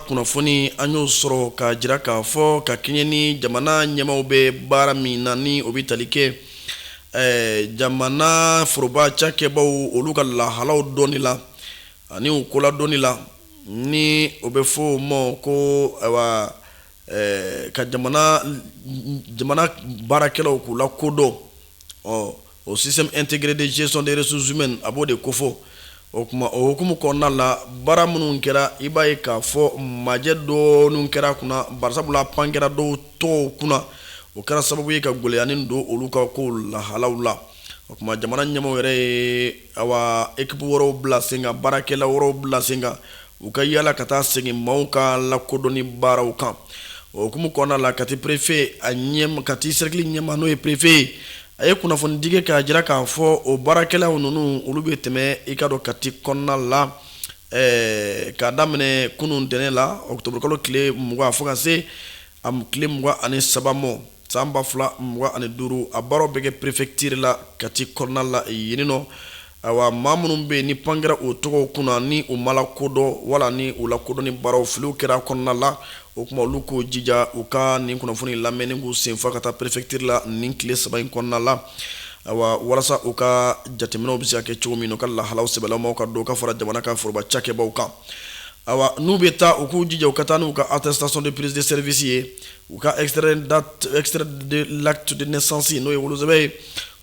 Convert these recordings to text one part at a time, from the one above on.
kunnafoni an y'o sɔrɔ ka jira k'a fɔ ka kɛɲɛ ni jamana ɲɛmaaw bɛ baara min na ni o bɛ tali kɛ jamana foroba cakɛbaw olu ka lahalaw dɔɔni la ani u kola dɔɔni la ni o bɛ fɔ o ma ko ka jamana baarakɛlaw k'u la kodɔn o système intégré de gestion des ressources humaines a b'o de kofɔ o hukumu kɔnɔna la baara minnu kɛra i b'a ye k'a fɔ majɛ dɔɔni kɛra kunna barisabula pan kɛra dɔw tɔw kunna o kɛra sababu ye ka gɛlɛyani don olu ka ko lahalaw la o kuma jamana ɲɛmaaw yɛrɛ ye équipe wɛrɛw bila sen kan baarakɛla wɛrɛw bila sen kan u ka yala ka taa segin maaw ka lakodɔnni baaraw kan o hukumu kɔnɔna la kati préfet kati cercle ɲɛmaa n'o ye préfet ye a ye kunnafoni dige k'a jira k'a fɔ o baarakɛlaw ninnu olu bɛ tɛmɛ i ka dɔn kati kɔnɔna la k'a daminɛ kunun ntɛnɛn la octobre kalo tile 20 fo ka se tile 23 ma san 2025 a baaraw bɛ kɛ préfecture la kati kɔnɔna la yen nɔ maa minnu bɛ yen ni pan kɛra o tɔgɔw kunna ni u ma lakodɔn wala ni u lakodɔnni baaraw filiw kɛra kɔnɔna la o kuma olu k'o jija u ka nin kunnafoni lamɛn ni k'u senfa ka taa préfecture la nin tile 3 in kɔnɔna la walasa u ka jateminɛw bɛ se ka kɛ cogo min u ka lahalaw sɛbɛlamaw ka don ka fara jamana ka foroba cakɛbaw kan n'u bɛ taa u k'u jija u ka taa n'u ka attestation de prise de service ye u ka extrait de l'acte de naissance n'o ye wolosɛbɛn ye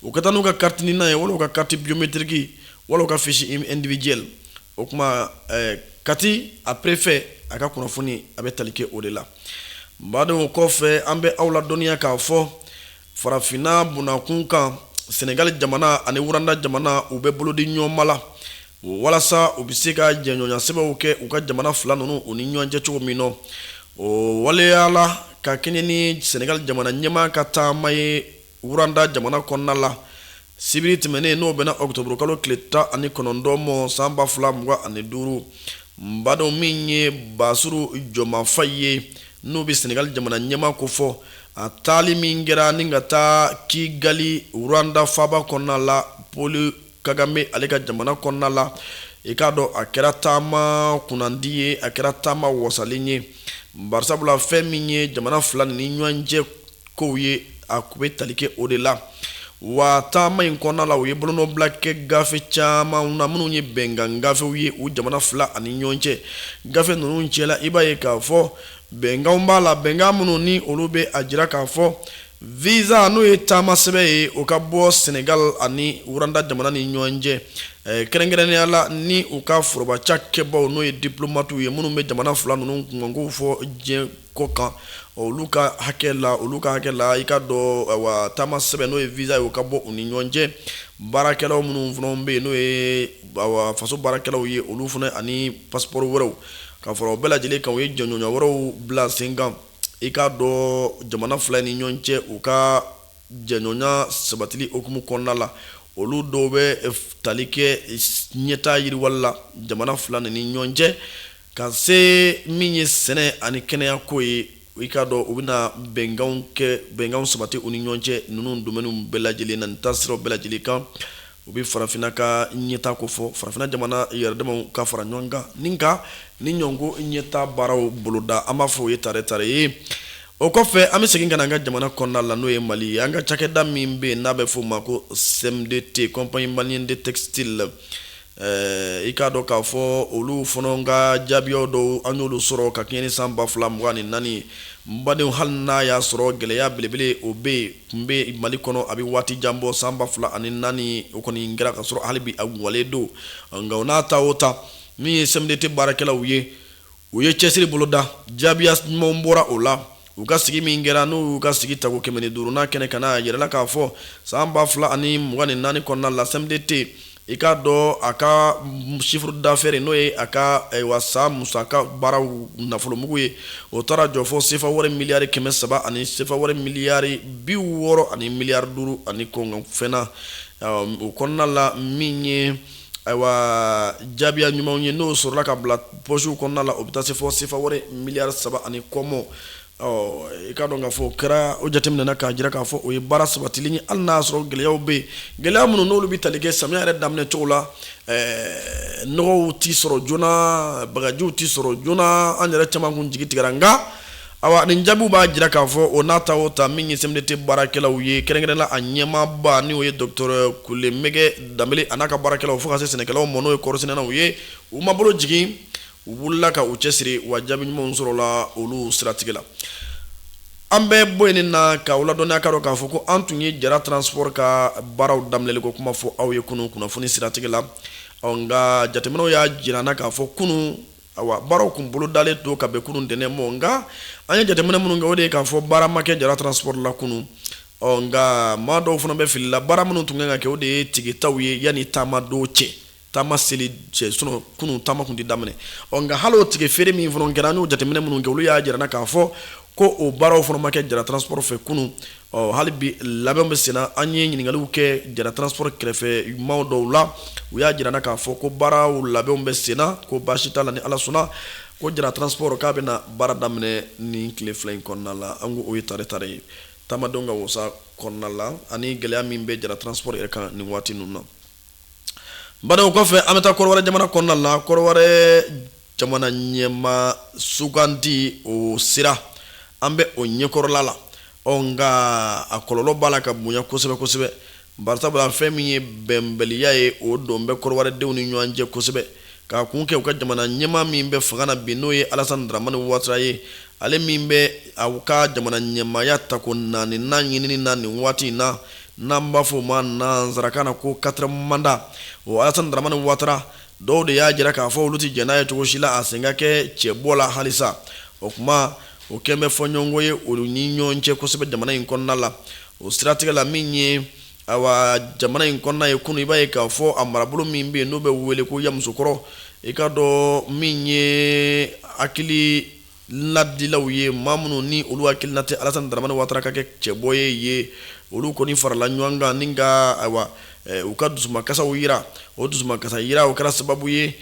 u ka taa n'u ka carte d'identité ye wala u ka carte biométrique wala u ka fiche individuelle o kuma kati a préfet a ka kunnafoni a bɛ tali kɛ o de la badenw kɔfɛ an bɛ aw ladɔnniya k'a fɔ farafinna bunakun kan Sénégal jamana ani Wuranda jamana u bɛ bolo di ɲɔgɔn ma la walasa u bɛ se ka jɛɲɔgɔnya sɛbɛnw kɛ u ka jamana fila ninnu u ni ɲɔgɔn cɛ cogo min na o waleyala ka kɛɲɛ ni Sénégal jamana ɲɛmaa ka taama ye Wuranda jamana kɔnɔna la sibiri tɛmɛnen n'o bɛna octobre kalo tile 19 ma san 2025 badenw min ye Basuru Jɔmafa ye n'o bɛ Sénégal jamana ɲɛmaa ko fɔ a taali min kɛra ni ka taa Kigali Rwanda faba kɔnɔna la Paul Kagame ale ka jamana kɔnɔna la i k'a dɔn a kɛra taama kunnandi ye a kɛra taama wasalen ye barisabula fɛn min ye jamana fila ni ɲɔgɔn cɛ kow ye a kun bɛ tali kɛ o de la wa taama in kɔnɔna la u ye bolonɔbila kɛ gafe caman na minnu ye bɛnkan gafew ye u jamana fila ani ɲɔgɔn cɛ gafe ninnu cɛla i b'a ye k'a fɔ bɛnkanw b'a la bɛnkan minnu ni olu bɛ a jira k'a fɔ visa n'o ye taama sɛbɛn ye o ka bɔ Sénégal ani Wuranda jamana ni ɲɔgɔn cɛ kɛrɛnkɛrɛnnenya la ni u ka foroba cakɛbaw n'o ye diplomatiw ye minnu bɛ jamana fila ninnu kunkankow fɔ diɲɛ kɔ kan olu ka hakɛ la i ka dɔn taama sɛbɛn n'o ye visa ye o ka bɔ u ni ɲɔgɔn cɛ baarakɛlaw minnu fana bɛ yen n'o ye faso baarakɛlaw ye olu fana ani passeport wɛrɛw ka fara o bɛɛ lajɛlen kan u ye jɛɲɔgɔnya wɛrɛw bila sen kan i k'a dɔn jamana fila ni ɲɔgɔn cɛ u ka jɛɲɔgɔnya sabatili hukumu kɔnɔna la olu dɔw bɛ tali kɛ ɲɛtaa yiriwali la jamana fila ni ɲɔgɔn cɛ ka se min ye sɛnɛ ani kɛnɛya ko ye i k'a dɔn u bɛna bɛnkanw sabati u ni ɲɔgɔn cɛ ninnu domaines bɛɛ lajɛlen na nin taasiraw bɛɛ lajɛlen kan u bɛ farafinna ka ɲɛtaa ko fɔ farafinna jamana yɛrɛdamaw ka fara ɲɔgɔn kan ni ɲɔgɔnko ɲɛtaa baaraw boloda an b'a fɔ o ye tare ye o kɔfɛ an bɛ segin ka na an ka jamana kɔnɔna la n'o ye Mali ye an ka cakɛda min bɛ yen n'a bɛ fɔ o ma ko CMDT compagnie malienne de textile i k'a dɔn k'a fɔ olu fana ka jaabiyaw dɔw an y'olu sɔrɔ ka kɛɲɛ ni san 2024 badenw hali n'a y'a sɔrɔ gɛlɛya belebele o kun bɛ Mali kɔnɔ a bɛ waati jan bɔ san 2024 o kɔni kɛra ka sɔrɔ hali bi a walen don nka o n'a ta o ta min ye CMDT baarakɛlaw ye u ye cɛsiri boloda jaabiya ɲumanw bɔra o la u ka sigi min kɛra n'u y'u ka sigi tago 105 kɛnɛ kan a yɛrɛla k'a fɔ san 2024 kɔnɔna la CMDT i k'a dɔn a ka chiffre d'affaires n'o ye a ka san musaka baaraw nafolomugu ye o taara jɔ fɔ sefa wɛrɛ miliyari 300 ani sefa wɛrɛ miliyari 60 ani miliyari 5 ani kɔngɔ fɛnna o kɔnɔna la min ye jaabiya ɲumanw ye n'o sɔrɔla ka bila poche kɔnɔna la o bɛ taa se fɔ sefa wɛrɛ miliyari 3 ani kɔmɔ I ka dɔn k'a fɔ o kɛra o jateminɛna k'a jira k'a fɔ o ye baara sabatili ye hali n'a sɔrɔ gɛlɛyaw bɛ yen gɛlɛya minnu n'olu bɛ tali kɛ samiya yɛrɛ daminɛ cogo la nɔgɔw ti sɔrɔ joona bagajiw ti sɔrɔ joona an yɛrɛ caman kun jigi tigɛra nka awa nin jaabiw b'a jira k'a fɔ o n'a ta o ta min ye CMDT baarakɛlaw ye kɛrɛnkɛrɛnnenya la a ɲɛmaaba ni o ye docteur Kule Mɛgɛ Danbele a n'a ka baarakɛlaw fo ka se sɛnɛkɛlaw ma n'o ye kɔɔrisɛnɛnaw ye u ma bolo jigin u wulila ka u cɛsiri wa jaabi ɲumanw sɔrɔla olu siratigɛ la an bɛ bɔ yen na ka u ladɔnniya k'a dɔn k'a fɔ ko an tun ye Jara transport ka baaraw daminɛli ko kuma fɔ aw ye kunun kunnafoni siratigɛ la nka jateminɛw y'a jira an na k'a fɔ kunun awa baaraw kun bolo dalen to ka bɛn kunun ntɛnɛn mɔ nka an ye jateminɛ minnu kɛ o de ye k'a fɔ baara ma kɛ Jara transport la kunun nka maa dɔw fana bɛ fili la baara minnu tun kan ka kɛ o de ye tigitaw ye yanni taama don cɛ taama seli cɛ kunun taama kun tɛ daminɛ nka hali o tigi feere min fana kɛra an y'o jateminɛ minnu kɛ olu y'a jira na k'a fɔ ko o baaraw fana ma kɛ Jara transport fɛ kunun hali bi labɛnw bɛ senna an ye ɲininkaliw kɛ Jara transport kɛrɛfɛ maaw dɔw la u y'a jira na k'a fɔ ko baaraw labɛnw bɛ senna ko baasi t'a la ni Ala sɔnna ko Jara transport k'a bɛna baara daminɛ nin tile fila in kɔnɔna la an ko o ye tare ye taamadenw ka wasa kɔnɔna la ani gɛlɛya min bɛ Jara transport yɛrɛ kan nin waati ninnu na badenw kɔfɛ an bɛ taa Kɔrɔwari jamana kɔnɔna la Kɔrɔwari jamana ɲɛma sugandi o sira an bɛ o ɲɛkɔrɔla la nka a kɔlɔlɔ b'a la ka bonya kosɛbɛ kosɛbɛ barisabula fɛn min ye bɛnbaliya ye o don bɛ Kɔrɔwaridenw ni ɲɔgɔn cɛ kosɛbɛ k'a kun kɛ u ka jamana ɲɛma min bɛ fanga na bi n'o ye Alasani Daramani Ouattara ye ale min bɛ aw ka jamana ɲɛmaya ta ko naaninan ɲinini na nin waati in na n'an b'a fɔ o ma nanzarakan na ko 4 mandat o Alasani Daramani Ouattara dɔw de y'a jira k'a fɔ olu tɛ jɛn n'a ye cogo si la a sen ka kɛ cɛbɔ la halisa o kuma o kɛn bɛ fɔ ɲɔgɔn ye olu ni ɲɔgɔn cɛ kosɛbɛ jamana in kɔnɔna la o siratigɛ la min ye awa jamana in kɔnɔna ye kunun i b'a ye k'a fɔ a marabolo min bɛ yen n'o bɛ wele ko Yamusokɔrɔ i ka dɔn min ye hakili ladilaw ye maa minnu ni olu hakilina tɛ Alasani Daramani Ouattara ka kɛ cɛbɔ ye olu kɔni farala ɲɔgɔn kan ni ka awa u ka dusumakasaw yira o dusumakasa yira o kɛra sababu ye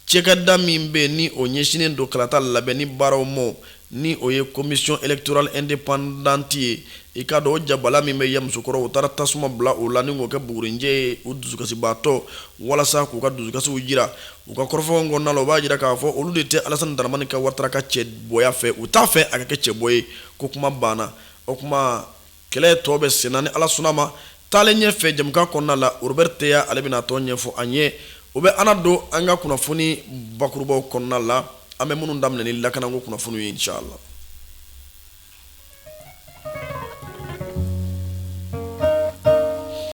cɛkada min bɛ ni o ɲɛsinnen don kalata labɛn ni baaraw mɔ ni o ye commission électorale indépendante ye i ka dɔn o jabala min bɛ Yamusokɔrɔ o taara tasuma bila o la ni k'o kɛ bugurinjɛ ye o dusukasibaatɔ walasa k'u ka dusukasiw jira u ka kɔrɔfɔw kɔnɔna la o b'a jira k'a fɔ olu de tɛ Alasani Daramani ka Ouattara ka cɛbɔya fɛ u t'a fɛ a ka kɛ cɛbɔ ye ko kuma banna o kuma kɛlɛ tɔ bɛ senna ni Ala sɔnna ma taalen ɲɛfɛ jamukan kɔnɔna la Robert Teya ale bɛna tɔ ɲɛfɔ an ye o bɛ an don an ka kunnafoni bakurubaw kɔnɔna la an bɛ minnu daminɛ ni lakanako kunnafoni ye inshallah